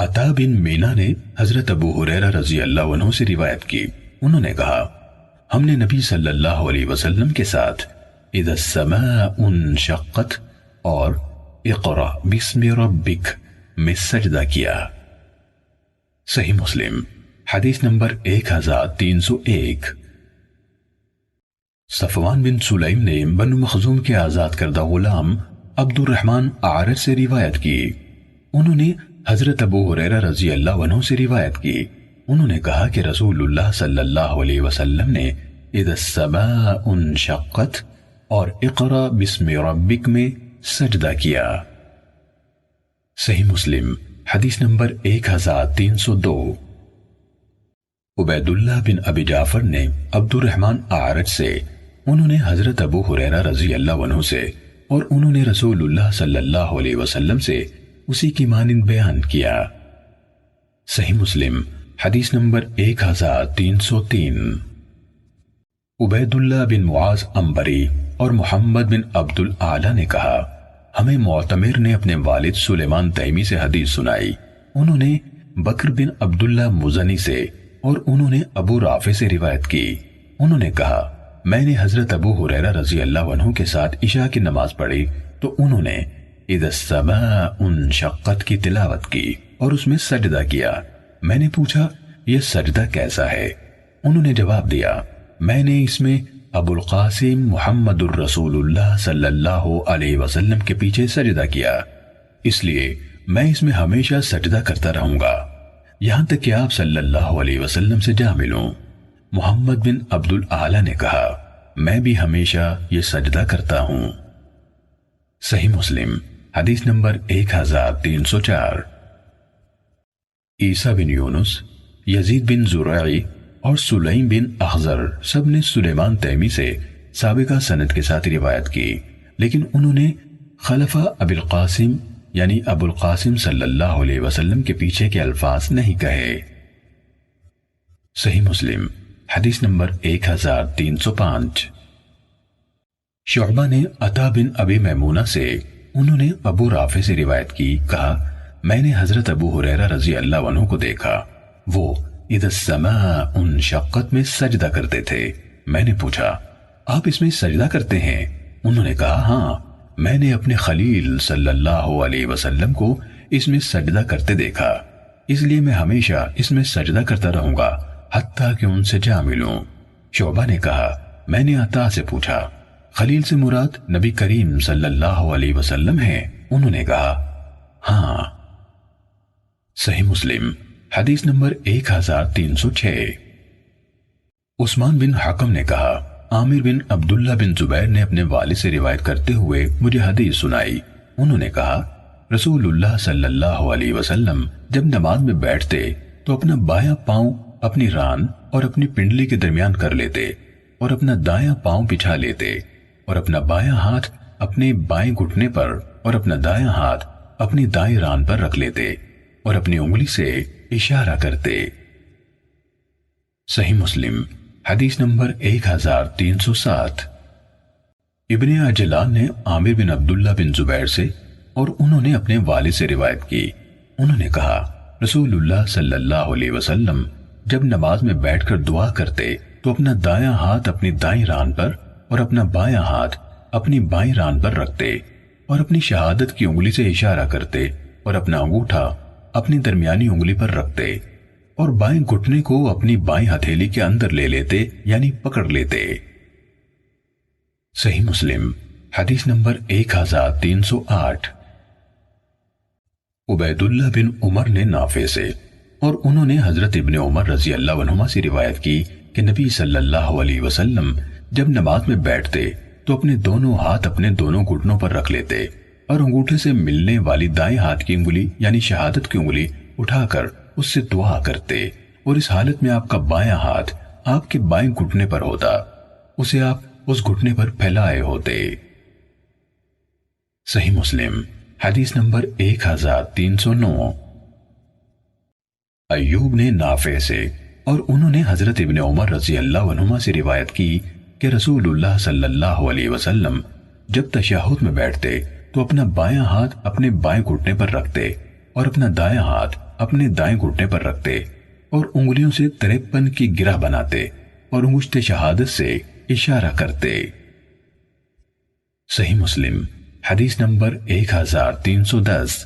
عطا بن مینا نے حضرت ابو ہریرہ رضی اللہ عنہ سے روایت کی، انہوں نے کہا ہم نے نبی صلی اللہ علیہ وسلم کے ساتھ اذا السماء انشقت اور اقرأ بسم ربک میں سجدہ کیا۔ صحیح مسلم حدیث نمبر 1301۔ صفوان بن سلیم نے بنو مخزوم کے آزاد کردہ غلام عبد الرحمن اعرج سے روایت کی، انہوں نے حضرت ابو ہریرہ رضی اللہ عنہ سے روایت کی، انہوں نے کہا کہ رسول اللہ صلی اللہ علیہ وسلم نے اذا السماء انشقت اور اقرأ بسم ربک میں سجدہ کیا۔ صحیح مسلم حدیث نمبر 1302۔ عبید اللہ بن ابی جعفر نے عبد الرحمن اعرج سے، انہوں نے حضرت ابو ہریرہ رضی اللہ عنہ سے، اور انہوں نے رسول اللہ صلی اللہ علیہ وسلم سے اسی کی مانند بیان کیا۔ صحیح مسلم حدیث نمبر 1303۔ عبید اللہ بن معاذ عنبری اور محمد بن عبد الاعلی نے کہا ہمیں معتمر نے اپنے والد سلیمان تیمی سے حدیث سنائی، انہوں نے بکر بن عبداللہ مزنی سے اور انہوں نے ابو رافع سے روایت کی، انہوں نے کہا میں نے حضرت ابو ہریرہ رضی اللہ عنہ کے ساتھ عشاء کی نماز پڑھی تو انہوں نے اذا السماء انشقت کی تلاوت کی اور اس میں سجدہ کیا۔ میں نے پوچھا یہ سجدہ کیسا ہے؟ انہوں نے جواب دیا میں نے اس میں ابو القاسم محمد الرسول اللہ صلی اللہ علیہ وسلم کے پیچھے سجدہ کیا، اس لیے میں اس میں ہمیشہ سجدہ کرتا رہوں گا یہاں تک کہ آپ صلی اللہ علیہ وسلم سے جا ملوں۔ محمد بن عبد الاعلی نے کہا میں بھی ہمیشہ یہ سجدہ کرتا ہوں۔ صحیح مسلم حدیث نمبر 1304۔ عیسیٰ بن یونس، یزید بن زرعی اور سلیم بن اخضر سب نے سلیمان تیمی سے سابقہ سند کے ساتھ روایت کی، لیکن انہوں نے خلفہ ابی القاسم یعنی ابو القاسم صلی اللہ علیہ وسلم کے پیچھے کے الفاظ نہیں کہے۔ صحیح مسلم حدیث نمبر 1305۔ شعبہ نے عطا بن ابی میمونہ سے، انہوں نے ابو رافع سے روایت کی، کہا میں نے حضرت ابو ہریرہ رضی اللہ عنہ کو دیکھا، وہ اذا السماء انشقت میں سجدہ کرتے تھے۔ میں نے پوچھا آپ اس میں سجدہ کرتے ہیں؟ انہوں نے کہا ہاں، میں نے اپنے خلیل صلی اللہ علیہ وسلم کو اس میں سجدہ کرتے دیکھا، اس لیے میں ہمیشہ اس میں سجدہ کرتا رہوں گا حتیٰ کہ ان سے جا ملوں۔ شعبہ نے کہا میں نے عطا سے پوچھا خلیل سے مراد نبی کریم صلی اللہ علیہ وسلم ہیں؟ انہوں نے کہا ہاں۔ صحیح مسلم حدیث نمبر 1306۔ عثمان بن حکم نے کہا عامر بن عبداللہ بن زبیر نے اپنے والد سے روایت کرتے ہوئے مجھے حدیث سنائی، انہوں نے کہا رسول اللہ صلی اللہ علیہ وسلم جب نماز میں بیٹھتے تو اپنا بایاں پاؤں اپنی ران اور اپنی پنڈلی کے درمیان کر لیتے اور اپنا دایاں پاؤں بچھا لیتے اور اپنا بایاں ہاتھ اپنے بائیں گھٹنے پر اور اپنا دایاں ہاتھ اپنی دائیں ران پر رکھ لیتے اور اپنی انگلی سے اشارہ کرتے۔ صحیح مسلم حدیث نمبر 1307۔ ابن عجلان نے عامر بن عبداللہ بن زبیر سے اور انہوں نے اپنے والد سے روایت کی، انہوں نے کہا رسول اللہ صلی اللہ علیہ وسلم جب نماز میں بیٹھ کر دعا کرتے تو اپنا دایاں ہاتھ اپنی دائیں ران پر اور اپنا بایاں ہاتھ اپنی بائیں ران پر رکھتے اور اپنی شہادت کی انگلی سے اشارہ کرتے اور اپنا انگوٹھا اپنی درمیانی انگلی پر رکھتے اور بائیں گھٹنے کو اپنی بائیں ہتھیلی کے اندر لے لیتے یعنی پکڑ لیتے۔ صحیح مسلم حدیث نمبر 1308۔ عبید اللہ بن عمر نے نافع سے اور انہوں نے حضرت ابن عمر رضی اللہ عنہما سے روایت کی کہ نبی صلی اللہ علیہ وسلم جب نماز میں بیٹھتے تو اپنے دونوں ہاتھ اپنے دونوں گھٹنوں پر رکھ لیتے اور انگوٹھے سے ملنے والی دائیں ہاتھ کی انگلی یعنی شہادت کی انگلی اٹھا کر اس سے دعا کرتے اور اس حالت میں آپ کا بایاں ہاتھ آپ کے بائیں گھٹنے پر ہوتا، اسے آپ اس گھٹنے پر پھیلائے ہوتے۔ صحیح مسلم حدیث نمبر 1309۔ ایوب نے نافع سے اور انہوں نے حضرت ابن عمر رضی اللہ عنہما سے روایت کی کہ رسول اللہ صلی اللہ علیہ وسلم جب تشہد میں بیٹھتے تو اپنا بایاں ہاتھ اپنے بائیں گھٹنے پر رکھتے اور اپنا دایاں ہاتھ اپنے دائیں گھٹنے پر رکھتے اور انگلیوں سے 53 کی گرہ بناتے اور انگشت شہادت سے اشارہ کرتے۔ صحیح مسلم حدیث نمبر 1310۔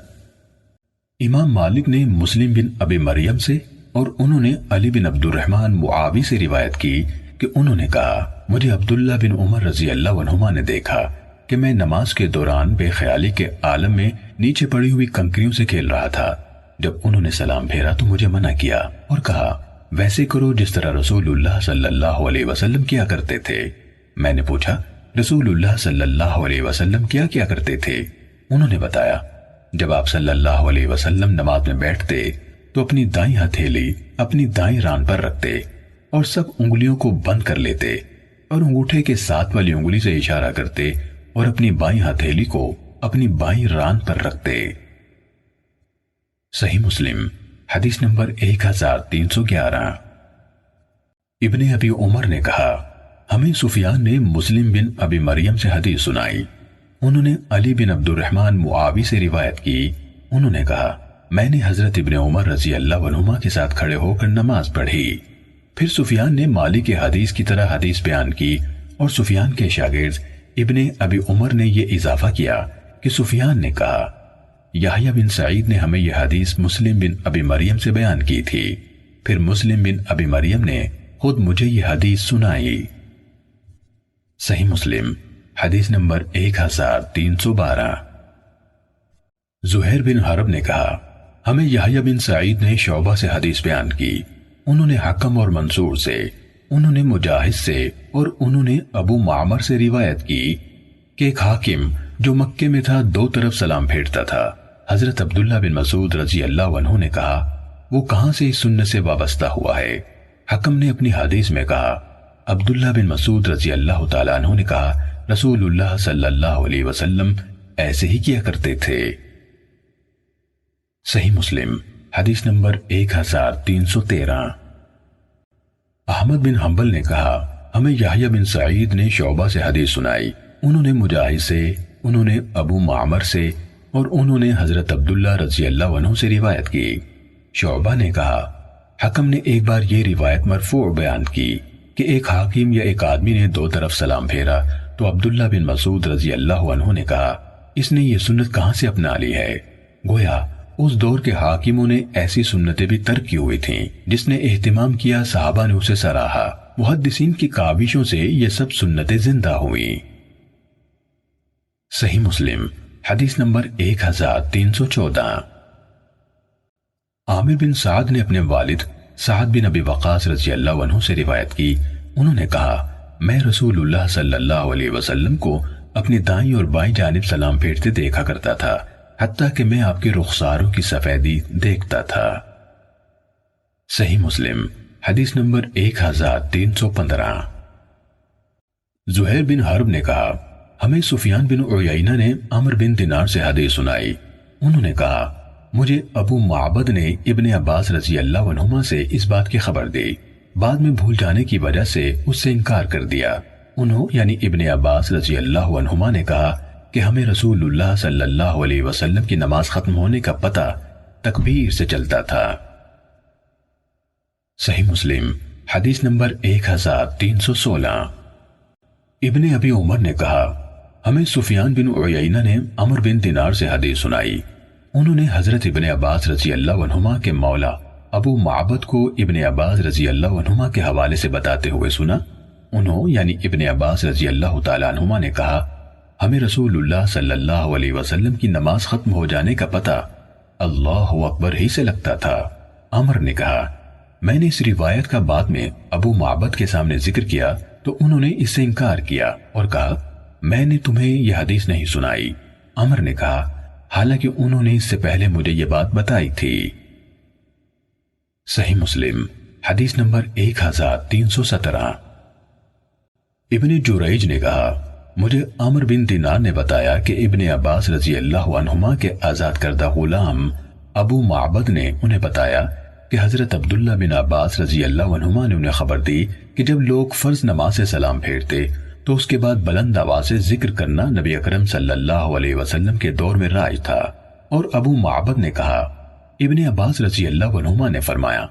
امام مالک نے مسلم بن ابی مریم سے اور انہوں نے علی بن عبد الرحمن معاوی سے روایت کی کہ انہوں نے کہا مجھے عبداللہ بن عمر رضی اللہ عنہما نے دیکھا کہ میں نماز کے دوران بے خیالی کے عالم میں نیچے پڑی ہوئی کنکریوں سے کھیل رہا تھا۔ جب انہوں نے سلام پھیرا تو مجھے منع کیا اور کہا ویسے کرو جس طرح رسول اللہ صلی اللہ علیہ وسلم کیا کرتے تھے۔ میں نے پوچھا رسول اللہ صلی اللہ علیہ وسلم کیا کیا کرتے تھے؟ انہوں نے بتایا جب آپ صلی اللہ علیہ وسلم نماز میں بیٹھتے تو اپنی دائیں ہتھیلی اپنی دائیں ران پر رکھتے اور سب انگلیوں کو بند کر لیتے اور انگوٹھے کے ساتھ والی انگلی سے اشارہ کرتے اور اپنی بائیں ہتھیلی کو اپنی بائیں ران پر رکھتے۔ صحیح مسلم حدیث نمبر 1311۔ ابن ابی عمر نے کہا ہمیں سفیان نے مسلم بن ابی مریم سے حدیث سنائی، انہوں نے علی بن عبد الرحمن معاوی سے روایت کی، انہوں نے کہا میں نے حضرت ابن عمر رضی اللہ عنہما کے ساتھ کھڑے ہو کر نماز پڑھی۔ پھر سفیان نے مالک کے حدیث کی طرح حدیث بیان کی اور سفیان کے شاگرد ابن ابی عمر نے یہ اضافہ کیا کہ سفیان نے کہا یحییٰ بن سعید نے ہمیں یہ حدیث مسلم بن ابی مریم سے بیان کی تھی، پھر مسلم بن ابی مریم نے خود مجھے یہ حدیث سنائی۔ صحیح مسلم حدیث نمبر 1312۔ زہیر بن حرب نے کہا ہمیں یحییٰ بن سعید نے شعبہ سے حدیث بیان کی، انہوں نے حکم اور منصور سے، انہوں نے مجاہد سے اور انہوں نے ابو معمر سے روایت کی کہ ایک حاکم جو مکے میں تھا دو طرف سلام پھیرتا تھا۔ حضرت عبداللہ بن مسعود رضی اللہ عنہ نے کہا وہ کہاں سے اس سنت سے وابستہ ہوا ہے؟ حکم نے اپنی حدیث میں کہا عبداللہ بن مسعود رضی اللہ تعالیٰ عنہ نے کہا رسول اللہ صلی اللہ علیہ وسلم ایسے ہی کیا کرتے تھے۔ صحیح مسلم حدیث نمبر 1313۔ احمد بن حنبل نے کہا ہمیں یحییٰ بن سعید نے شعبہ سے حدیث سنائی، انہوں نے مجاہد سے، انہوں نے ابو معمر سے اور انہوں نے حضرت عبداللہ رضی اللہ عنہ سے روایت کی۔ شعبہ نے کہا حکم نے ایک بار یہ روایت مرفوع بیان کی کہ ایک حاکم یا ایک آدمی نے دو طرف سلام پھیرا تو عبداللہ بن مسعود رضی اللہ عنہ نے کہا اس نے یہ سنت کہاں سے اپنا لی ہے؟ گویا اس دور کے حاکموں نے ایسی سنتیں بھی ترک کی ہوئی تھیں، جس نے اہتمام کیا صحابہ نے اسے سراہا، محدثین کی کاوشوں سے یہ سب سنتیں زندہ ہوئیں۔ صحیح مسلم حدیث نمبر 1314۔ عامر بن سعد نے اپنے والد سعد بن ابی وقاص رضی اللہ عنہ سے روایت کی، انہوں نے کہا میں رسول اللہ صلی اللہ علیہ وسلم کو اپنی دائیں اور بائیں جانب سلام پھیرتے دیکھا کرتا تھا، حتیٰ کہ میں آپ کے رخساروں کی سفیدی دیکھتا تھا۔ صحیح مسلم حدیث نمبر 1315۔ زہیر بن حرب نے کہا ہمیں سفیان بن عیینہ نے عمر بن دینار سے حدیث سنائی، انہوں نے کہا مجھے ابو معبد نے ابن عباس رضی اللہ عنہما سے اس بات کی خبر دی، بعد میں بھول جانے کی وجہ سے اس سے انکار کر دیا۔ انہوں یعنی ابن عباس رضی اللہ عنہما نے کہا کہ ہمیں رسول اللہ صلی اللہ علیہ وسلم کی نماز ختم ہونے کا پتہ تکبیر سے چلتا تھا۔ صحیح مسلم حدیث نمبر 1316۔ ابن ابی عمر نے کہا ہمیں سفیان بن عیینہ نے عمر بن دینار سے حدیث سنائی، انہوں نے حضرت ابن عباس رضی اللہ عنہما کے مولا ابو معبد کو ابن عباس رضی اللہ عنہما کے حوالے سے بتاتے ہوئے سنا، انہوں یعنی ابن عباس رضی اللہ تعالیٰ عنہما نے کہا ہمیں رسول اللہ صلی اللہ علیہ وسلم کی نماز ختم ہو جانے کا پتہ اللہ اکبر ہی سے لگتا تھا۔ عمر نے کہا میں نے اس روایت کا بعد میں ابو معبد کے سامنے ذکر کیا تو انہوں نے اس سے انکار کیا اور کہا میں نے تمہیں یہ حدیث نہیں سنائی۔ عمر نے کہا حالانکہ انہوں نے اس سے پہلے مجھے یہ بات بتائی تھی۔ صحیح مسلم حدیث نمبر 1317۔ ابن جریج نے کہا مجھے عمر بن دینار نے بتایا کہ ابن عباس رضی اللہ عنہما کے آزاد کردہ غلام ابو معبد نے انہیں بتایا کہ حضرت عبداللہ بن عباس رضی اللہ عنہما نے انہیں خبر دی کہ جب لوگ فرض نماز سے سلام پھیرتے تو اس کے بعد بلند آواز سے ذکر کرنا نبی اکرم صلی اللہ علیہ وسلم کے دور میں رائج تھا، اور ابو معبد نے کہا ابن عباس رضی اللہ عنہما نے فرمایا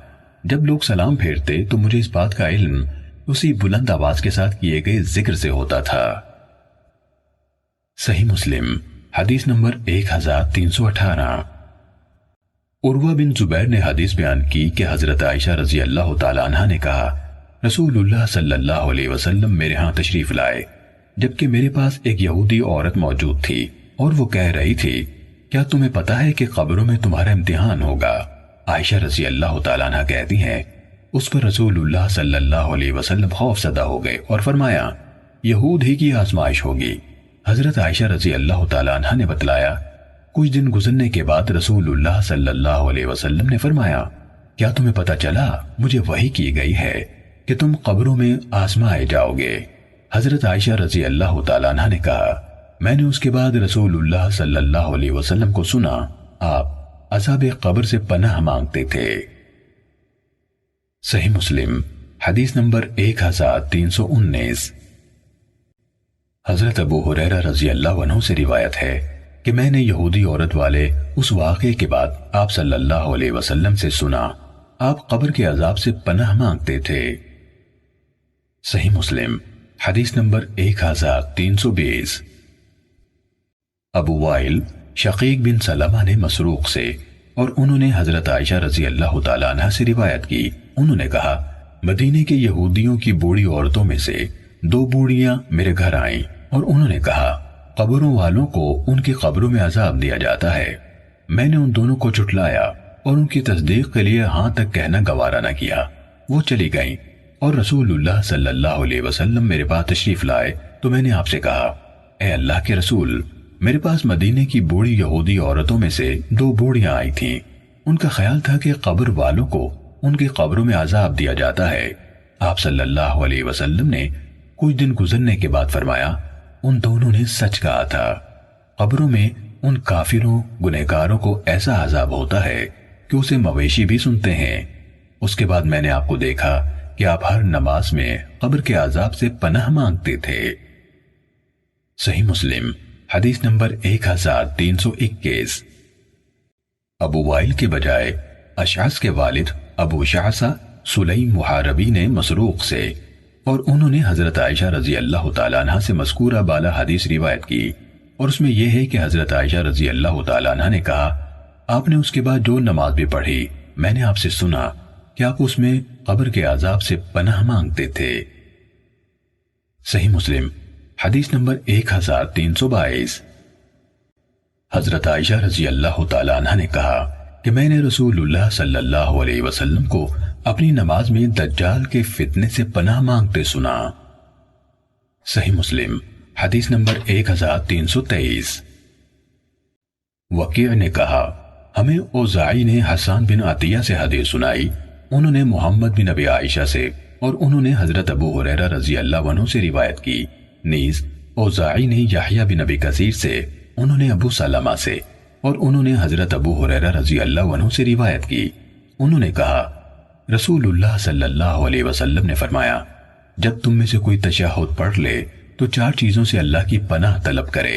جب لوگ سلام پھیرتے تو مجھے اس بات کا علم اسی بلند آواز کے ساتھ کیے گئے ذکر سے ہوتا تھا۔ صحیح مسلم حدیث نمبر 1318۔ عروہ بن زبیر نے حدیث بیان کی کہ حضرت عائشہ رضی اللہ تعالیٰ عنہ نے کہا رسول اللہ صلی اللہ علیہ وسلم میرے ہاں تشریف لائے جبکہ میرے پاس ایک یہودی عورت موجود تھی اور وہ کہہ رہی تھی کیا تمہیں پتا ہے کہ قبروں میں تمہارا امتحان ہوگا؟ عائشہ رضی اللہ تعالیٰ عنہ کہتی ہیں اس پر رسول اللہ صلی اللہ علیہ وسلم خوف زدہ ہو گئے اور فرمایا یہود ہی کی آزمائش ہوگی۔ حضرت عائشہ رضی اللہ تعالیٰ عنہ نے بتلایا کچھ دن گزرنے کے بعد رسول اللہ صلی اللہ علیہ وسلم نے فرمایا کیا تمہیں پتا چلا مجھے وحی کی گئی ہے کہ تم قبروں میں آزمائے جاؤ گے؟ حضرت عائشہ رضی اللہ تعالیٰ عنہ نے کہا میں نے اس کے بعد رسول اللہ صلی اللہ علیہ وسلم کو سنا آپ عذاب قبر سے پناہ مانگتے تھے۔ صحیح مسلم حدیث نمبر 1319۔ حضرت ابو ہریرہ رضی اللہ عنہ سے روایت ہے کہ میں نے یہودی عورت والے اس واقعے کے بعد آپ صلی اللہ علیہ وسلم سے سنا آپ قبر کے عذاب سے پناہ مانگتے تھے۔ صحیح مسلم حدیث نمبر 1320۔ ابو وائل شقیق بن سلمہ نے مسروق سے اور انہوں نے حضرت عائشہ رضی اللہ تعالیٰ عنہ سے روایت کی انہوں نے کہا مدینے کے یہودیوں کی بوڑھی عورتوں میں سے 2 بوڑھیاں میرے گھر آئیں اور انہوں نے کہا قبروں والوں کو ان کی قبروں میں عذاب دیا جاتا ہے۔ میں نے ان دونوں کو جھٹلایا اور ان کی تصدیق کے لیے ہاں تک کہنا گوارا نہ کیا۔ وہ چلی گئیں اور رسول اللہ صلی اللہ علیہ وسلم میرے پاس تشریف لائے تو میں نے آپ سے کہا اے اللہ کے رسول میرے پاس مدینے کی بوڑھی یہودی عورتوں میں سے 2 بوڑھیاں آئی تھیں، ان کا خیال تھا کہ قبر والوں کو ان کی قبروں میں عذاب دیا جاتا ہے۔ آپ صلی اللہ علیہ وسلم نے کچھ دن گزرنے کے بعد فرمایا ان دونوں نے سچ کہا تھا، قبروں میں ان کافروں گنہگاروں کو ایسا عذاب ہوتا ہے کہ اسے مویشی بھی سنتے ہیں۔ اس کے بعد میں نے آپ کو دیکھا کہ آپ ہر نماز میں قبر کے عذاب سے پناہ مانگتے تھے۔ صحیح مسلم حدیث نمبر 1321۔ ابو وائل کے بجائے اشعث کے والد ابو شعثہ سلیم محاربی نے مسروق سے اور انہوں نے حضرت عائشہ رضی اللہ تعالیٰ عنہ سے مذکورہ بالا حدیث روایت کی اور اس میں یہ ہے کہ حضرت عائشہ رضی اللہ تعالیٰ عنہ نے کہا آپ نے اس کے بعد جو نماز بھی پڑھی میں نے آپ سے سنا کہ آپ اس میں قبر کے عذاب سے پناہ مانگتے تھے۔ صحیح مسلم حدیث نمبر 1322۔ حضرت عائشہ رضی اللہ تعالیٰ عنہ نے کہا کہ میں نے رسول اللہ صلی اللہ علیہ وسلم کو اپنی نماز میں دجال کے فتنے سے پناہ مانگتے سنا۔ صحیح مسلم حدیث نمبر 1323۔ وکیع نے کہا ہمیں اوزاعی نے حسان بن عطیہ سے حدیث سنائی، انہوں نے محمد بن ابی عائشہ سے اور انہوں نے حضرت ابو ہریرہ رضی اللہ عنہ سے روایت کی، نیز اوزاعی نے یحییٰ بن ابی کثیر سے، انہوں نے ابو سلمہ سے اور انہوں نے حضرت ابو ہریرہ رضی اللہ عنہ سے روایت کی، انہوں نے کہا رسول اللہ صلی اللہ علیہ وسلم نے فرمایا جب تم میں سے کوئی تشہد پڑھ لے تو 4 چیزوں سے اللہ کی پناہ طلب کرے،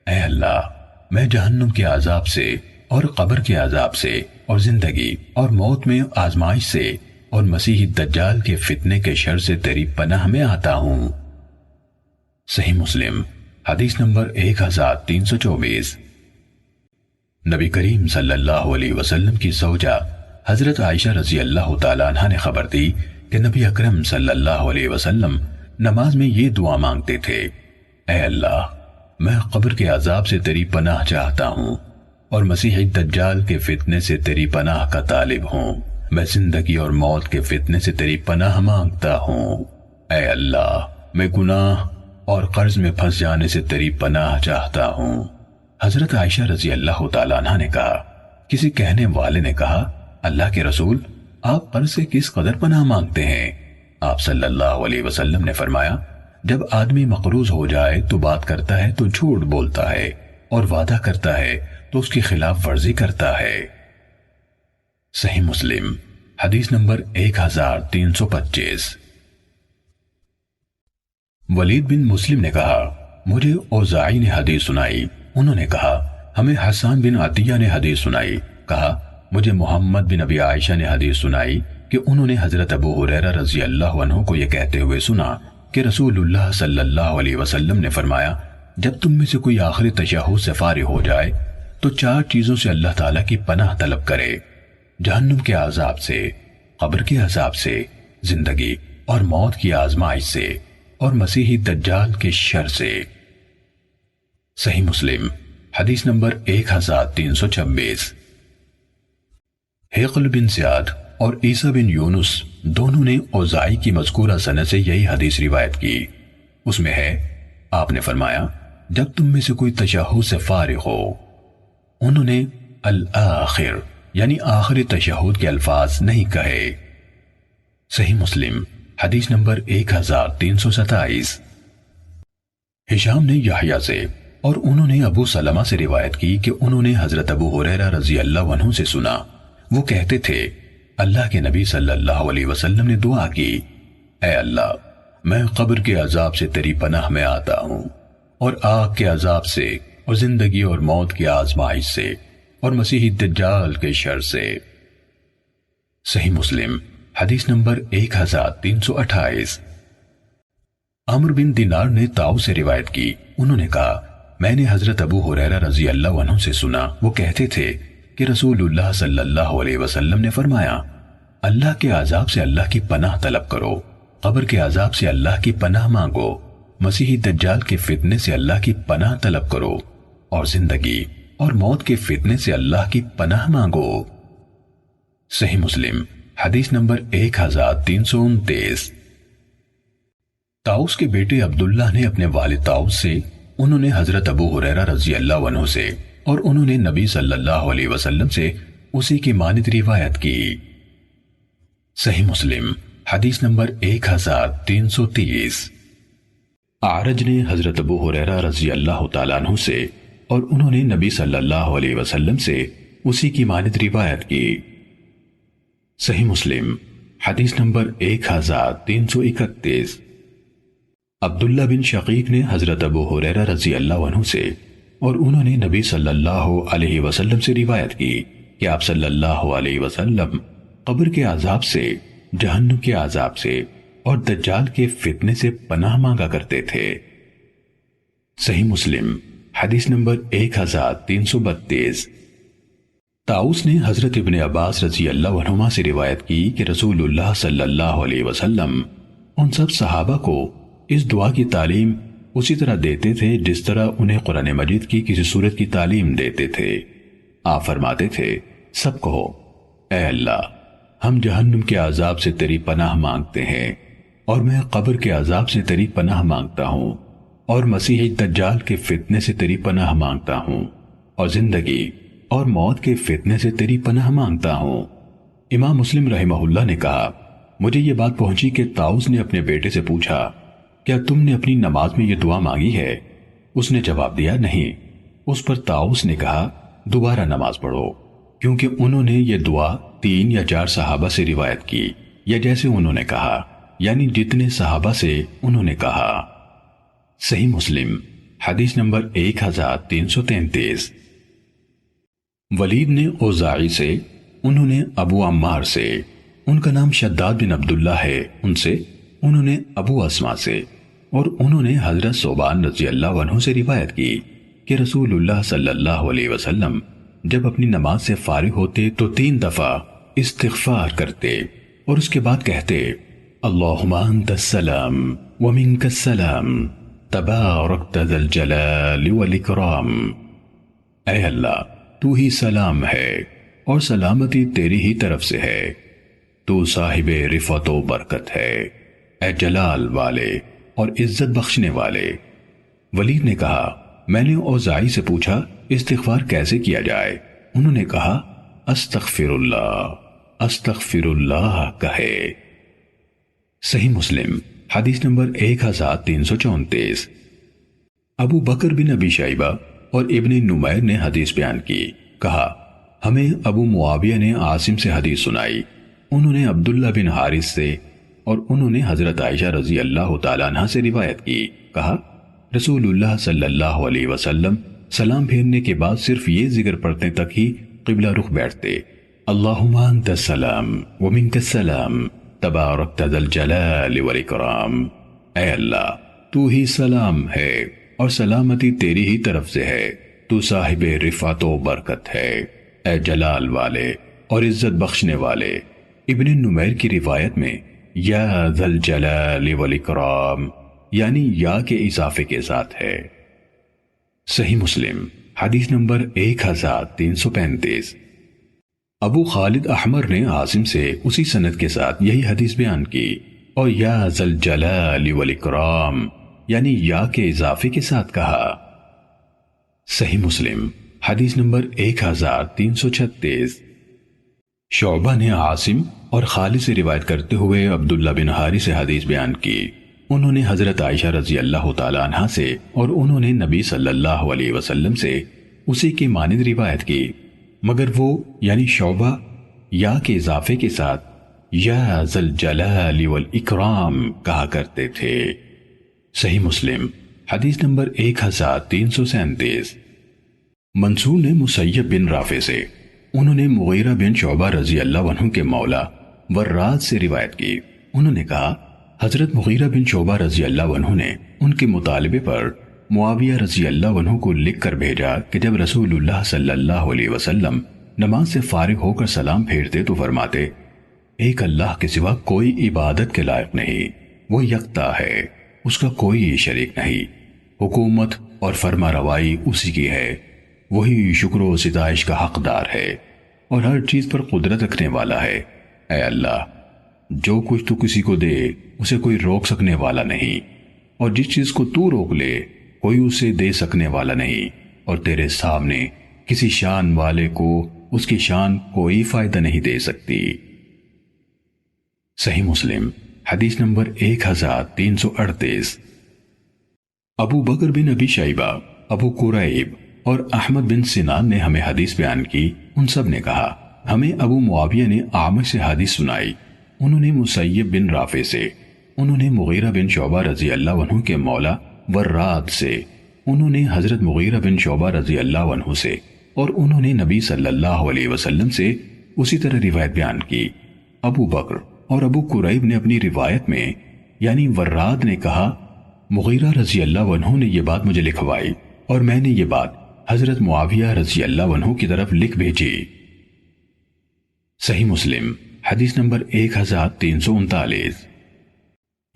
اے اللہ میں جہنم کے عذاب سے اور قبر کے عذاب سے اور زندگی اور موت میں آزمائش سے اور مسیح دجال کے فتنے کے شر سے تیری پناہ میں آتا ہوں۔ صحیح مسلم حدیث نمبر 1324۔ نبی کریم صلی اللہ علیہ وسلم کی زوجہ حضرت عائشہ رضی اللہ تعالیٰ عنہ نے خبر دی کہ نبی اکرم صلی اللہ علیہ وسلم نماز میں یہ دعا مانگتے تھے، اے اللہ میں قبر کے عذاب سے تیری پناہ چاہتا ہوں اور مسیح دجال کے فتنے سے تیری پناہ کا طالب ہوں، میں زندگی اور موت کے فتنے سے تیری پناہ مانگتا ہوں، اے اللہ میں گناہ اور قرض میں پھنس جانے سے تیری پناہ چاہتا ہوں۔ حضرت عائشہ رضی اللہ تعالیٰ عنہ نے کہا کسی کہنے والے نے کہا اللہ کے رسول آپ قرض سے کس قدر پناہ مانگتے ہیں؟ آپ صلی اللہ علیہ وسلم نے فرمایا جب آدمی مقروض ہو جائے تو بات کرتا ہے تو جھوٹ بولتا ہے اور وعدہ کرتا ہے تو اس کی خلاف ورزی کرتا ہے۔ صحیح مسلم حدیث نمبر 1325۔ ولید بن مسلم نے کہا مجھے اوزاعی نے حدیث سنائی، انہوں نے کہا ہمیں حسان بن عطیہ نے حدیث سنائی، کہا مجھے محمد بن ابی عائشہ نے حدیث سنائی کہ انہوں نے حضرت ابو ہریرہ رضی اللہ عنہ کو یہ کہتے ہوئے سنا کہ رسول اللہ صلی اللہ علیہ وسلم نے فرمایا، جب تم میں سے کوئی آخری تشہد سے فارغ ہو جائے تو 4 چیزوں سے اللہ تعالیٰ کی پناہ طلب کرے: جہنم کے عذاب سے، قبر کے عذاب سے، زندگی اور موت کی آزمائش سے، اور مسیحی دجال کے شر سے۔ صحیح مسلم حدیث نمبر 1326۔ حقل بن زیاد اور عیسیٰ بن یونس دونوں نے اوزاعی کی مذکورہ سند سے یہی حدیث روایت کی۔ اس میں ہے، آپ نے فرمایا، جب تم میں سے کوئی تشہد سے فارغ ہو۔ انہوں نے الآخر یعنی آخری تشہد کے الفاظ نہیں کہے۔ صحیح مسلم حدیث نمبر 1327۔ ہشام نے یحییٰ سے اور انہوں نے ابو سلمہ سے روایت کی کہ انہوں نے حضرت ابو ہریرہ رضی اللہ عنہ سے سنا، وہ کہتے تھے، اللہ کے نبی صلی اللہ علیہ وسلم نے دعا کی، اے اللہ، میں قبر کے عذاب سے تیری پناہ میں آتا ہوں، اور آگ کے عذاب سے، اور زندگی اور موت کی آزمائش سے، اور مسیحی دجال کے شر سے۔ صحیح مسلم حدیث نمبر 1328۔ عمرو بن دینار نے طاؤس سے روایت کی، انہوں نے کہا، میں نے حضرت ابو ہریرہ رضی اللہ عنہ سے سنا، وہ کہتے تھے کہ رسول اللہ صلی اللہ علیہ وسلم نے فرمایا، اللہ کے عذاب سے اللہ کی پناہ طلب کرو، قبر کے عذاب سے اللہ کی پناہ مانگو، مسیحی دجال کے فتنے سے اللہ کی پناہ طلب کرو، اور زندگی اور موت کے فتنے سے اللہ کی پناہ مانگو۔ صحیح مسلم حدیث نمبر 1329۔ طاؤس کے بیٹے عبداللہ نے اپنے والد طاؤس سے، انہوں نے حضرت ابو ہریرہ رضی اللہ عنہ سے، اور انہوں نے نبی صلی اللہ علیہ وسلم سے اسی کی مانند روایت کی۔ صحیح مسلم حدیث نمبر 1330۔ اعرج نے حضرت ابو ہریرہ رضی اللہ تعالیٰ عنہ سے، اور انہوں نے نبی صلی اللہ علیہ وسلم سے اسی کی مانند روایت کی۔ صحیح مسلم حدیث نمبر 1331۔ عبداللہ بن شقیق نے حضرت ابو ہریرہ رضی اللہ عنہ سے، اور انہوں نے نبی صلی اللہ علیہ وسلم سے روایت کی کہ آپ صلی اللہ علیہ وسلم قبر کے عذاب سے، جہنم کے عذاب سے، اور دجال کے فتنے سے پناہ مانگا کرتے تھے۔ صحیح مسلم حدیث نمبر 1332۔ طاؤس نے حضرت ابن عباس رضی اللہ عنہما سے روایت کی کہ رسول اللہ صلی اللہ علیہ وسلم ان سب صحابہ کو اس دعا کی تعلیم اسی طرح دیتے تھے جس طرح انہیں قرآن مجید کی کسی سورت کی تعلیم دیتے تھے۔ آپ فرماتے تھے، سب کہو، اے اللہ، ہم جہنم کے عذاب سے تیری پناہ مانگتے ہیں، اور میں قبر کے عذاب سے تیری پناہ مانگتا ہوں، اور مسیح دجال کے فتنے سے تیری پناہ مانگتا ہوں، اور زندگی اور موت کے فتنے سے تیری پناہ مانگتا ہوں۔ امام مسلم رحمہ اللہ نے کہا، مجھے یہ بات پہنچی کہ طاؤس نے اپنے بیٹے سے پوچھا، کیا تم نے اپنی نماز میں یہ دعا مانگی ہے؟ اس نے جواب دیا، نہیں۔ اس پر طاؤس نے کہا، دوبارہ نماز پڑھو، کیونکہ انہوں نے یہ دعا 3 یا 4 صحابہ سے روایت کی، یا جیسے انہوں نے کہا، یعنی جتنے صحابہ سے انہوں نے کہا۔ صحیح مسلم حدیث نمبر 1333۔ ولید نے اوزاعی سے، انہوں نے ابو عمار سے، ان کا نام شداد بن عبداللہ ہے، ان سے انہوں نے ابو اسما سے، اور انہوں نے حضرت ثوبان رضی اللہ عنہ سے روایت کی کہ رسول اللہ صلی اللہ علیہ وسلم جب اپنی نماز سے فارغ ہوتے تو 3 دفعہ استغفار کرتے، اور اس کے بعد کہتے، اللہم انت السلام ومنک السلام تبارکت ذا الجلال والاکرام۔ اے اللہ، تو ہی سلام ہے اور سلامتی تیری ہی طرف سے ہے، تو صاحب رفعت و برکت ہے، اے جلال والے اور عزت بخشنے والے۔ ولید نے کہا، میں نے اوزاعی سے پوچھا، استغفار کیسے کیا جائے؟ انہوں نے کہا، استغفر اللہ کہے۔ صحیح مسلم حدیث نمبر 1334۔ ابو بکر بن ابی شیبہ اور ابن نمیر نے حدیث بیان کی، کہا، ہمیں ابو معاویہ نے عاصم سے حدیث سنائی، انہوں نے عبداللہ بن حارث سے، اور انہوں نے حضرت عائشہ رضی اللہ تعالیٰ عنہ سے روایت کی، کہا، رسول اللہ صلی اللہ علیہ وسلم سلام پھیرنے کے بعد صرف یہ ذکر پڑھنے تک ہی قبلہ رخ بیٹھتے، اللہم انت السلام ومنک السلام تبارکت ذا الجلال والاکرام۔ اے اللہ تو ہی سلام ہے اور سلامتی تیری ہی طرف سے ہے، تو صاحب رفعت و برکت ہے، اے جلال والے اور عزت بخشنے والے۔ ابن نمیر کی روایت میں یا ذا الجلال والاکرام یعنی یا کے اضافے کے ساتھ ہے۔ صحیح مسلم حدیث نمبر 1335۔ ابو خالد احمر نے عاصم سے اسی سند کے ساتھ یہی حدیث بیان کی اور یا ذا الجلال والاکرام یعنی یا کے اضافے کے ساتھ کہا۔ صحیح مسلم حدیث نمبر 1336۔ شعبہ نے عاصم اور خالد سے روایت کرتے ہوئے عبداللہ بن حارث سے حدیث بیان کی، انہوں نے حضرت عائشہ رضی اللہ تعالی عنہ سے اور انہوں نے نبی صلی اللہ علیہ وسلم سے اسی کی مانند روایت کی، مگر وہ یعنی شعبہ یا کے اضافے کے ساتھ یا ذا الجلال والاکرام کہا کرتے تھے۔ صحیح مسلم حدیث نمبر 1337۔ منصور نے مسیب بن رافع سے، انہوں نے مغیرہ بن شعبہ رضی اللہ عنہ کے مولا وراد سے روایت کی، انہوں نے کہا حضرت مغیرہ بن شعبہ رضی اللہ عنہ نے ان کے مطالبے پر معاویہ رضی اللہ عنہ کو لکھ کر بھیجا کہ جب رسول اللہ صلی اللہ علیہ وسلم نماز سے فارغ ہو کر سلام پھیرتے تو فرماتے، ایک اللہ کے سوا کوئی عبادت کے لائق نہیں، وہ یکتا ہے، اس کا کوئی شریک نہیں، حکومت اور فرما روائی اسی کی ہے، وہی شکر و ستائش کا حقدار ہے اور ہر چیز پر قدرت رکھنے والا ہے۔ اے اللہ جو کچھ تو کسی کو دے اسے کوئی روک سکنے والا نہیں، اور جس چیز کو تو روک لے کوئی اسے دے سکنے والا نہیں، اور تیرے سامنے کسی شان والے کو اس کی شان کوئی فائدہ نہیں دے سکتی۔ صحیح مسلم حدیث نمبر 1338۔ ابو بکر بن ابی شیبہ، ابو قریب اور احمد بن سنان نے ہمیں حدیث بیان کی، ان سب نے کہا ہمیں ابو معاویہ نے اعمش سے حدیث سنائی، انہوں نے مسیب بن رافع سے، انہوں نے مغیرہ بن شعبہ رضی اللہ عنہ کے مولا وراد سے، انہوں نے حضرت مغیرہ بن شعبہ رضی اللہ عنہ سے، اور انہوں نے نبی صلی اللہ علیہ وسلم سے اسی طرح روایت بیان کی۔ ابو بکر اور ابو قریب نے اپنی روایت میں یعنی وراد نے کہا مغیرہ رضی اللہ عنہ نے یہ بات مجھے لکھوائی اور میں نے یہ بات حضرت معاویہ رضی اللہ عنہ کی طرف لکھ بھیجی۔ صحیح مسلم حدیث نمبر 1339۔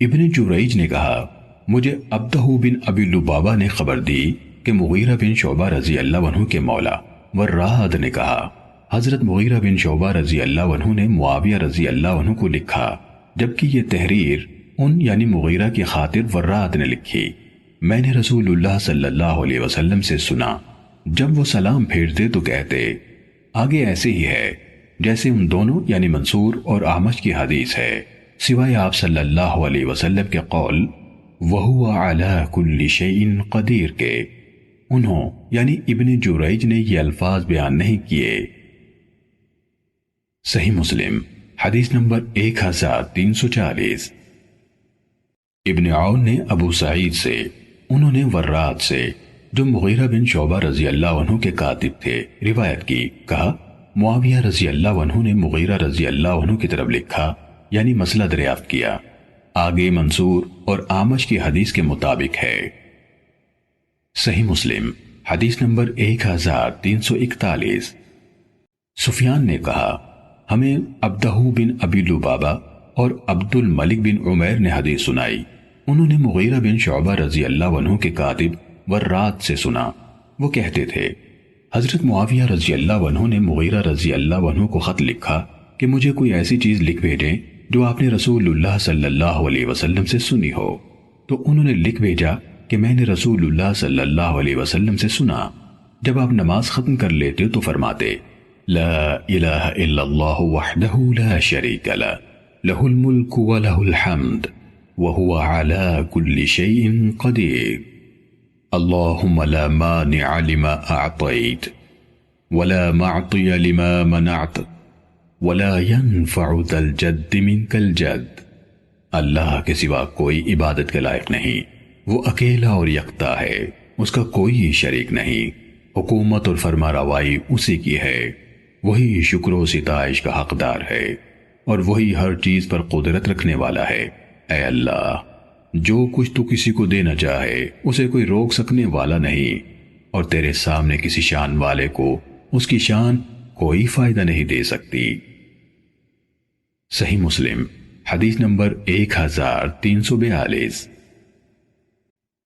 ابن جریج نے کہا مجھے عبدہ بن ابی لبابہ نے خبر دی کہ مغیرہ بن شعبہ رضی اللہ عنہ کے مولا وراد نے کہا حضرت مغیرہ بن شعبہ رضی اللہ عنہ نے معاویہ رضی اللہ عنہ کو لکھا، جبکہ یہ تحریر ان یعنی مغیرہ کی خاطر وراد نے لکھی۔ میں نے رسول اللہ صلی اللہ علیہ وسلم سے سنا، جب وہ سلام پھیرتے تو کہتے، آگے ایسے ہی ہے جیسے ان دونوں یعنی منصور اور اعمش کی حدیث ہے، سوائے آپ صلی اللہ علیہ وسلم کے قول وَهُوَ عَلَى كُلِّ شَيْءٍ قَدِيرٌ کے۔ انہوں یعنی ابن جریج نے یہ الفاظ بیان نہیں کیے۔ صحیح مسلم حدیث نمبر 1340۔ ابن عون نے ابو سعید سے، انہوں نے وراد سے جو مغیرہ بن شعبہ رضی اللہ عنہ کے کاتب تھے روایت کی، کہا معاویہ رضی اللہ عنہ نے مغیرہ رضی اللہ عنہ کی طرف لکھا یعنی مسئلہ دریافت کیا، آگے منصور اور اعمش کی حدیث کے مطابق ہے۔ صحیح مسلم حدیث نمبر 1341۔ سفیان نے کہا ہمیں عبدہ بن ابی لبابہ اور عبد الملک بن عمیر نے حدیث سنائی، انہوں نے مغیرہ بن شعبہ رضی اللہ عنہ کے کاتب وراد سے سنا، وہ کہتے تھے حضرت معاویہ رضی اللہ عنہ نے مغیرہ رضی اللہ عنہ کو خط لکھا کہ مجھے کوئی ایسی چیز لکھ بھیجیں جو آپ نے رسول اللہ صلی اللہ علیہ وسلم سے سنی ہو، تو انہوں نے لکھ بھیجا کہ میں نے رسول اللہ صلی اللہ علیہ وسلم سے سنا، جب آپ نماز ختم کر لیتے تو فرماتے لا الہ الا اللہ وحدہ لا شریک لہ لہ الملک ولہ الحمد وہو علی کل شیء قدیر اللہم لا مانع لما اعطیت ولا معطی لما منعت ولا ينفع ذا الجد منک الجد۔ اللہ کے سوا کوئی عبادت کے لائق نہیں، وہ اکیلا اور یکتا ہے، اس کا کوئی شریک نہیں، حکومت اور فرما روائی اسی کی ہے، وہی شکر و ستائش کا حقدار ہے اور وہی ہر چیز پر قدرت رکھنے والا ہے۔ اے اللہ، جو کچھ تو کسی کو دینا چاہے اسے کوئی روک سکنے والا نہیں، اور تیرے سامنے کسی شان والے کو اس کی شان کوئی فائدہ نہیں دے سکتی۔ صحیح مسلم حدیث نمبر 1342۔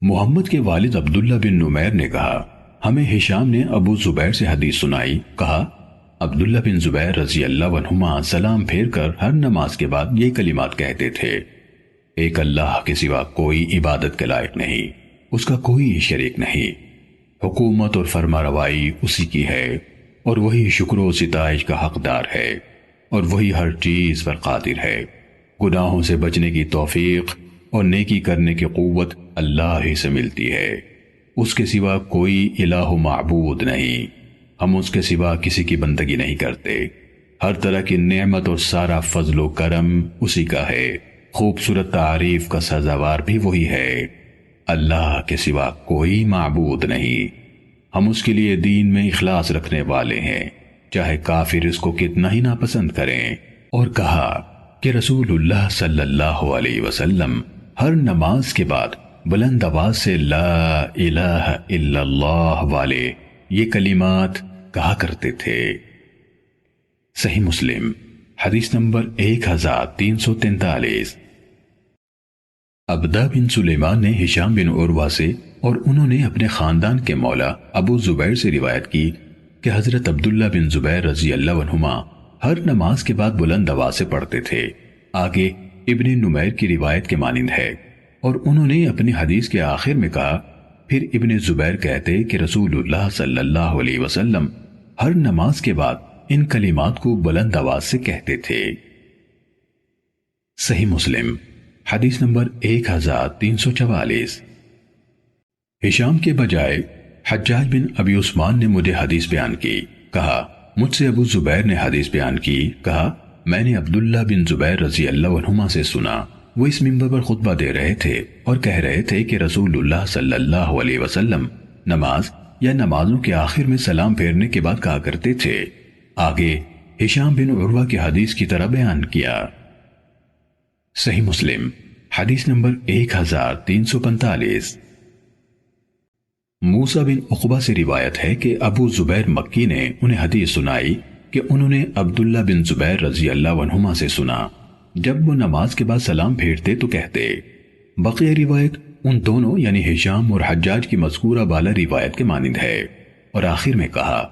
محمد کے والد عبداللہ بن نمیر نے کہا، ہمیں ہشام نے ابو زبیر سے حدیث سنائی۔ کہا، عبداللہ بن زبیر رضی اللہ عنہما سلام پھیر کر ہر نماز کے بعد یہ کلمات کہتے تھے: ایک اللہ کے سوا کوئی عبادت کے لائق نہیں، اس کا کوئی شریک نہیں، حکومت اور فرما روائی اسی کی ہے، اور وہی شکر و ستائش کا حقدار ہے، اور وہی ہر چیز پر قادر ہے۔ گناہوں سے بچنے کی توفیق اور نیکی کرنے کی قوت اللہ ہی سے ملتی ہے، اس کے سوا کوئی الہ و معبود نہیں، ہم اس کے سوا کسی کی بندگی نہیں کرتے۔ ہر طرح کی نعمت اور سارا فضل و کرم اسی کا ہے، خوبصورت تعریف کا سزاوار بھی وہی ہے۔ اللہ کے سوا کوئی معبود نہیں، ہم اس کے لیے دین میں اخلاص رکھنے والے ہیں، چاہے کافر اس کو کتنا ہی ناپسند کریں۔ اور کہا کہ رسول اللہ صلی اللہ علیہ وسلم ہر نماز کے بعد بلند آواز سے لا الہ الا اللہ والے یہ کلمات کہا کرتے تھے۔ صحیح مسلم حدیث نمبر 1343۔ عبدہ بن سلیمان نے ہشام بن عروہ سے اور انہوں نے اپنے خاندان کے مولا ابو زبیر سے روایت کی کہ حضرت عبداللہ بن زبیر رضی اللہ عنہما ہر نماز کے بعد بلند آواز سے پڑھتے تھے۔ آگے ابن نمیر کی روایت کے مانند ہے، اور انہوں نے اپنی حدیث کے آخر میں کہا، پھر ابن زبیر کہتے کہ رسول اللہ صلی اللہ علیہ وسلم ہر نماز کے بعد ان کلمات کو بلند آواز سے کہتے تھے۔ صحیح مسلم حدیث نمبر 1344۔ ہشام کے بجائے حجاج بن ابی عثمان نے مجھے حدیث بیان کی۔ کہا، مجھ سے ابو زبیر نے حدیث بیان کی۔ کہا، میں نے عبداللہ بن زبیر رضی اللہ عنہما سے سنا، وہ اس منبر پر خطبہ دے رہے تھے اور کہہ رہے تھے کہ رسول اللہ صلی اللہ علیہ وسلم نماز یا نمازوں کے آخر میں سلام پھیرنے کے بعد کہا کرتے تھے۔ آگے ہشام بن عروہ کی حدیث کی طرح بیان کیا۔ صحیح مسلم حدیث نمبر 1345۔ موسیٰ بن عقبہ سے روایت ہے کہ ابو زبیر مکی نے انہیں حدیث سنائی کہ انہوں نے عبداللہ بن زبیر رضی اللہ عنہما سے سنا، جب وہ نماز کے بعد سلام پھیرتے تو کہتے۔ بقیہ روایت ان دونوں یعنی ہشام اور حجاج کی مذکورہ بالا روایت کے مانند ہے، اور آخر میں کہا،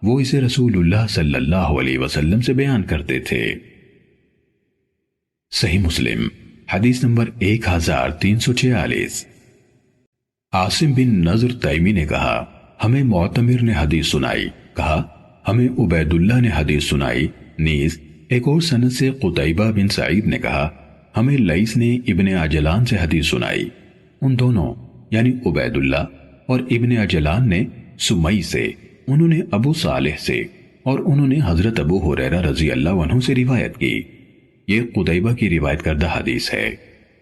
وہ اسے رسول اللہ صلی اللہ علیہ وسلم سے بیان کرتے تھے۔ صحیح مسلم حدیث نمبر 1346۔ عاصم بن نضر تیمی نے کہا، ہمیں معتمر نے حدیث سنائی۔ کہا، ہمیں عبید اللہ نے حدیث سنائی۔ نیز ایک اور سند سے قتیبہ بن سعید نے کہا، ہمیں لیث نے ابن عجلان سے حدیث سنائی۔ ان دونوں یعنی عبید اللہ اور ابن عجلان نے سمی سے، انہوں نے ابو صالح سے، اور انہوں نے حضرت ابو ہریرہ رضی اللہ عنہ سے روایت کی۔ یہ قتیبہ کی روایت کردہ حدیث ہے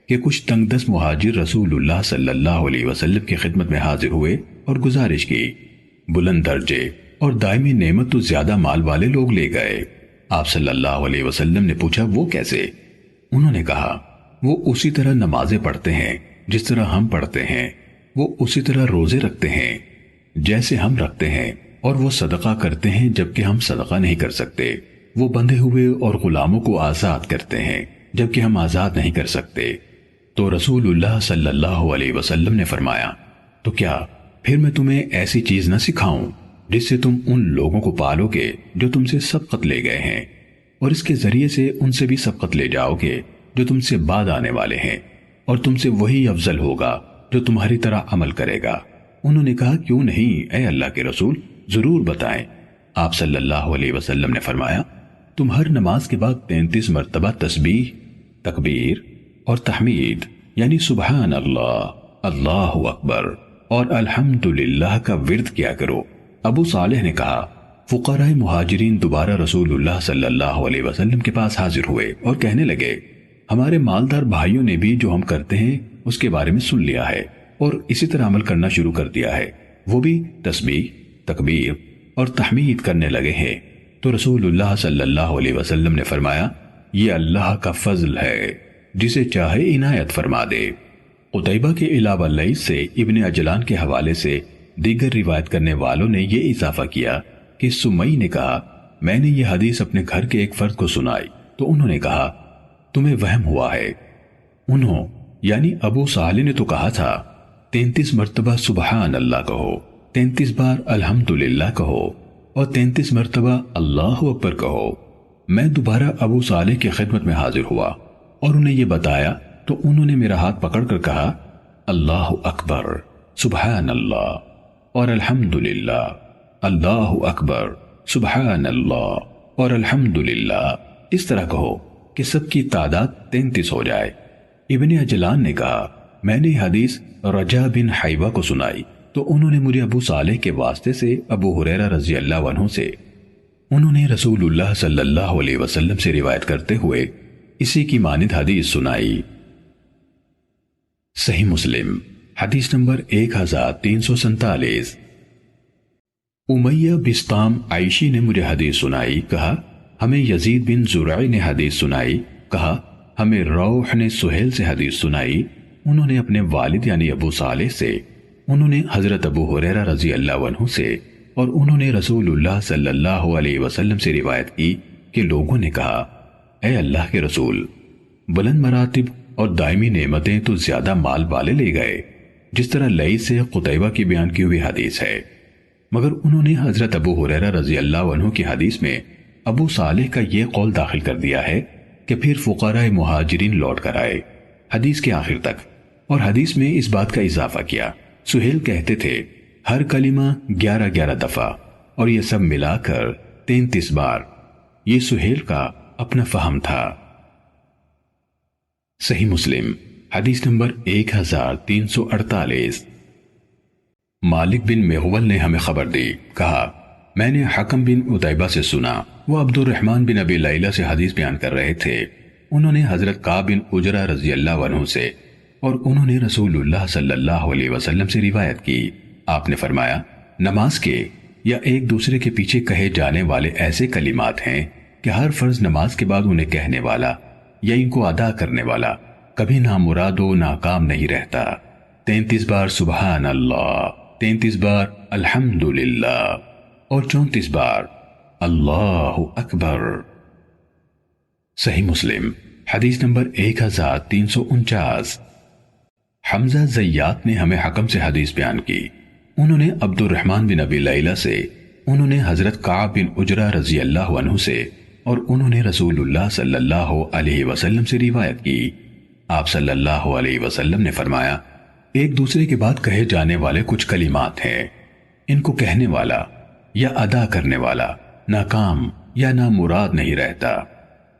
کہ کچھ تنگ دست مہاجر رسول اللہ صلی اللہ علیہ وسلم کی خدمت میں حاضر ہوئے اور گزارش کی، بلند درجے اور دائمی نعمت تو زیادہ مال والے لوگ لے گئے۔ آپ صلی اللہ علیہ وسلم نے پوچھا، وہ کیسے؟ انہوں نے کہا، وہ اسی طرح نمازیں پڑھتے ہیں جس طرح ہم پڑھتے ہیں، وہ اسی طرح روزے رکھتے ہیں جیسے ہم رکھتے ہیں، اور وہ صدقہ کرتے ہیں جبکہ ہم صدقہ نہیں کر سکتے، وہ بندھے ہوئے اور غلاموں کو آزاد کرتے ہیں جبکہ ہم آزاد نہیں کر سکتے۔ تو رسول اللہ صلی اللہ علیہ وسلم نے فرمایا، تو کیا پھر میں تمہیں ایسی چیز نہ سکھاؤں جس سے تم ان لوگوں کو پالو گے جو تم سے سبقت لے گئے ہیں، اور اس کے ذریعے سے ان سے بھی سبقت لے جاؤ گے جو تم سے بعد آنے والے ہیں، اور تم سے وہی افضل ہوگا جو تمہاری طرح عمل کرے گا۔ انہوں نے کہا، کیوں نہیں اے اللہ کے رسول، ضرور بتائیں۔ آپ صلی اللہ علیہ وسلم نے فرمایا، تم ہر نماز کے بعد 33 مرتبہ تسبیح، تکبیر اور تحمید یعنی سبحان اللہ، اللہ اکبر اور الحمدللہ کا ورد کیا کرو۔ ابو صالح نے کہا، فقراء مہاجرین دوبارہ رسول اللہ صلی اللہ علیہ وسلم کے پاس حاضر ہوئے اور کہنے لگے، ہمارے مالدار بھائیوں نے بھی جو ہم کرتے ہیں اس کے بارے میں سن لیا ہے اور اسی طرح عمل کرنا شروع کر دیا ہے، وہ بھی تسبیح، تکبیر اور تحمید کرنے لگے ہیں۔ تو رسول اللہ صلی اللہ علیہ وسلم نے فرمایا یہ اللہ کا فضل ہے، جسے چاہے عنایت فرما دے۔ قتیبہ کے علاوہ لیث سے ابن عجلان کے حوالے سے دیگر روایت کرنے والوں نے یہ اضافہ کیا کہ سمی نے کہا میں نے یہ حدیث اپنے گھر کے ایک فرد کو سنائی تو انہوں نے کہا تمہیں وہم ہوا ہے۔ انہوں یعنی ابو صالح نے تو کہا تھا 33 مرتبہ سبحان اللہ کہو، 33 بار الحمدللہ کہو اور 33 مرتبہ اللہ اکبر کہو۔ میں دوبارہ ابو صالح کی خدمت میں حاضر ہوا اور انہیں یہ بتایا تو انہوں نے میرا ہاتھ پکڑ کر کہا اللہ اکبر، سبحان اللہ اور الحمدللہ، اللہ اکبر، سبحان اللہ اور الحمدللہ، اس طرح کہو کہ سب کی تعداد 33 ہو جائے۔ ابن عجلان نے کہا میں نے حدیث رجا بن حیوہ کو سنائی تو انہوں نے مجھے ابو صالح کے واسطے سے ابو ہریرہ رضی اللہ عنہ سے انہوں نے رسول اللہ صلی اللہ علیہ وسلم سے روایت کرتے ہوئے اسی کی مانند حدیث سنائی۔ صحیح مسلم حدیث نمبر 1347۔ امیہ بسطام عائشی نے مجھے حدیث سنائی، کہا ہمیں یزید بن زرعی نے حدیث سنائی، کہا ہمیں روح نے سہیل سے حدیث سنائی، انہوں نے اپنے والد یعنی ابو صالح سے، انہوں نے حضرت ابو ہریرہ رضی اللہ عنہ سے، اور انہوں نے رسول اللہ صلی اللہ علیہ وسلم سے روایت کی کہ لوگوں نے کہا اے اللہ کے رسول، بلند مراتب اور دائمی نعمتیں تو زیادہ مال والے لے گئے، جس طرح لیث سے قتیبہ کی بیان کی ہوئی حدیث ہے، مگر انہوں نے حضرت ابو ہریرہ رضی اللہ عنہ کی حدیث میں ابو صالح کا یہ قول داخل کر دیا ہے کہ پھر فقراء مہاجرین لوٹ کر آئے حدیث کے آخر تک، اور حدیث میں اس بات کا اضافہ کیا سہیل کہتے تھے ہر کلمہ 11 دفعہ اور یہ سب ملا کر 33 بار۔ یہ سہیل کا اپنا فہم تھا۔ صحیح مسلم حدیث نمبر 1348۔ مالک بن مغول نے ہمیں خبر دی، کہا میں نے حکم بن عتیبہ سے سنا، وہ عبد الرحمن بن ابی لیلہ سے حدیث بیان کر رہے تھے، انہوں نے حضرت کعب بن عجرہ رضی اللہ عنہ سے، اور انہوں نے رسول اللہ صلی اللہ علیہ وسلم سے روایت کی، آپ نے فرمایا نماز کے یا ایک دوسرے کے پیچھے کہے جانے والے ایسے کلمات ہیں کہ ہر فرض نماز کے بعد انہیں کہنے والا یا ان کو ادا کرنے والا کبھی نامراد و ناکام نہیں رہتا۔ 33 بار سبحان اللہ، 33 بار الحمدللہ اور 34 بار اللہ اکبر۔ صحیح مسلم حدیث نمبر 1349۔ حمزہ زیات نے ہمیں حکم سے حدیث بیان کی، انہوں نے عبد الرحمن بن ابی لیلہ سے، انہوں نے حضرت کعب بن عجرہ رضی اللہ عنہ سے، اور انہوں نے رسول اللہ صلی اللہ علیہ وسلم سے روایت کی، آپ صلی اللہ علیہ وسلم نے فرمایا ایک دوسرے کے بعد کہے جانے والے کچھ کلمات ہیں، ان کو کہنے والا یا ادا کرنے والا ناکام یا نامراد نہیں رہتا۔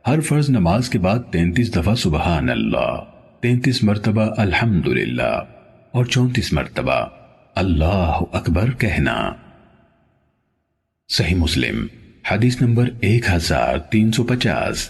ہر فرض نماز کے بعد 33 دفعہ سبحان اللہ، 33 مرتبہ الحمدللہ اور 34 مرتبہ اللہ اکبر کہنا۔ صحیح مسلم حدیث نمبر 1350۔